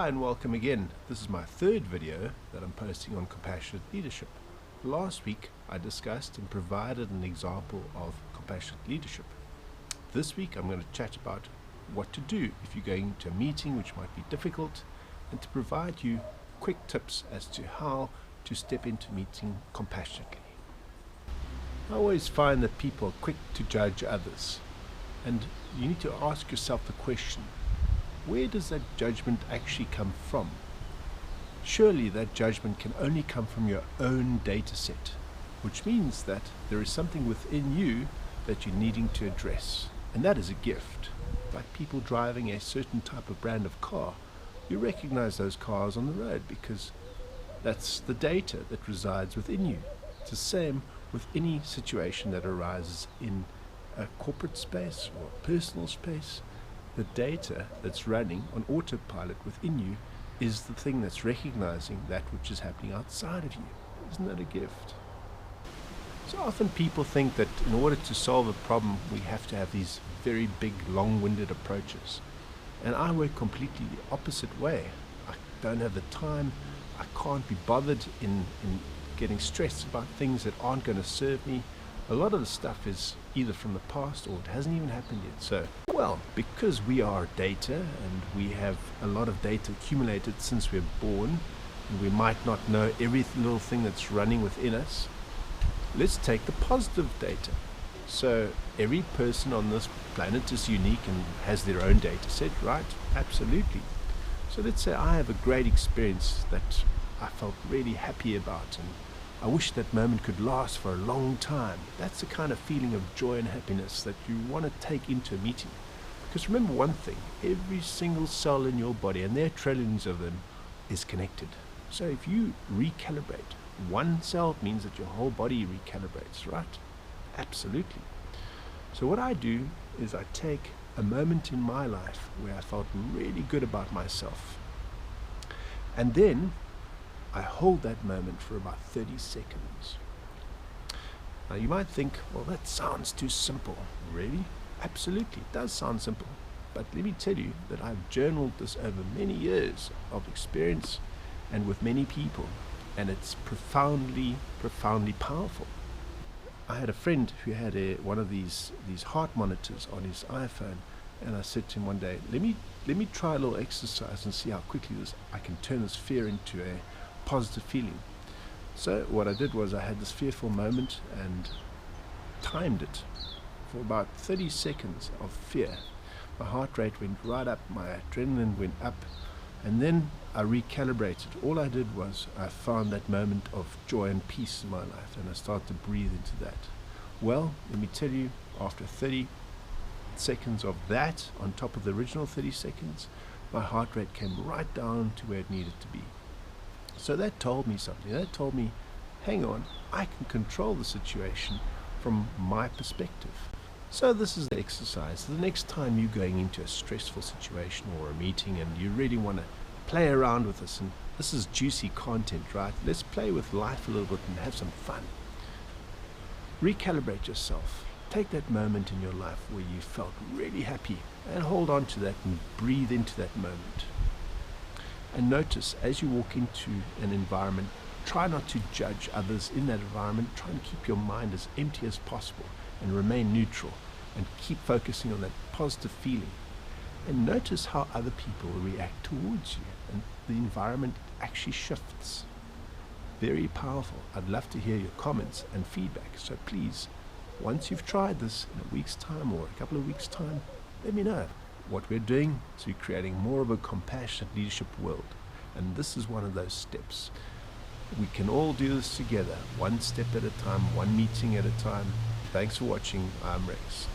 Hi and welcome again. This is my third video that I'm posting on compassionate leadership. Last week I discussed and provided an example of compassionate leadership. This week I'm going to chat about what to do if you're going to a meeting which might be difficult, and to provide you quick tips as to how to step into meeting compassionately. I always find that people are quick to judge others, and you need to ask yourself the question, where does that judgment actually come from? Surely that judgment can only come from your own data set, which means that there is something within you that you're needing to address, and that is a gift. Like people driving a certain type of brand of car, you recognize those cars on the road because that's the data that resides within you. It's the same with any situation that arises in a corporate space or a personal space. The data that's running on autopilot within you is the thing that's recognizing that which is happening outside of you. Isn't that a gift? So often people think that in order to solve a problem, we have to have these very big, long-winded approaches. And I work completely the opposite way. I don't have the time. I can't be bothered in getting stressed about things that aren't going to serve me. A lot of the stuff is either from the past or it hasn't even happened yet. So, well, because we are data and we have a lot of data accumulated since we're born, and we might not know every little thing that's running within us, let's take the positive data. So every person on this planet is unique and has their own data set, right? Absolutely. So let's say I have a great experience that I felt really happy about, and I wish that moment could last for a long time. That's the kind of feeling of joy and happiness that you want to take into a meeting. Because remember one thing, every single cell in your body, and there are trillions of them, is connected. So if you recalibrate one cell, it means that your whole body recalibrates, right? Absolutely. So what I do is I take a moment in my life where I felt really good about myself, and then I hold that moment for about 30 seconds. Now you might think, well, that sounds too simple. Really? Absolutely, it does sound simple. But let me tell you that I've journaled this over many years of experience and with many people, and it's profoundly, profoundly powerful. I had a friend who had one of these heart monitors on his iPhone, and I said to him one day, let me try a little exercise and see how quickly I can turn this fear into a positive feeling. So what I did was I had this fearful moment and timed it for about 30 seconds of fear. My heart rate went right up, my adrenaline went up, and then I recalibrated. All I did was I found that moment of joy and peace in my life, and I started to breathe into that. Well, let me tell you, after 30 seconds of that, on top of the original 30 seconds, my heart rate came right down to where it needed to be. So that told me something. That told me, hang on, I can control the situation from my perspective. So this is the exercise. The next time you're going into a stressful situation or a meeting and you really want to play around with this, and this is juicy content, right? Let's play with life a little bit and have some fun. Recalibrate yourself. Take that moment in your life where you felt really happy and hold on to that and breathe into that moment. And notice as you walk into an environment, try not to judge others in that environment. Try and keep your mind as empty as possible and remain neutral and keep focusing on that positive feeling. And notice how other people react towards you, and the environment actually shifts. Very powerful. I'd love to hear your comments and feedback. So please, once you've tried this in a week's time or a couple of weeks' time, let me know. What we're doing is we're creating more of a compassionate leadership world, and this is one of those steps. We can all do this together, one step at a time, one meeting at a time. Thanks for watching. I'm Rex.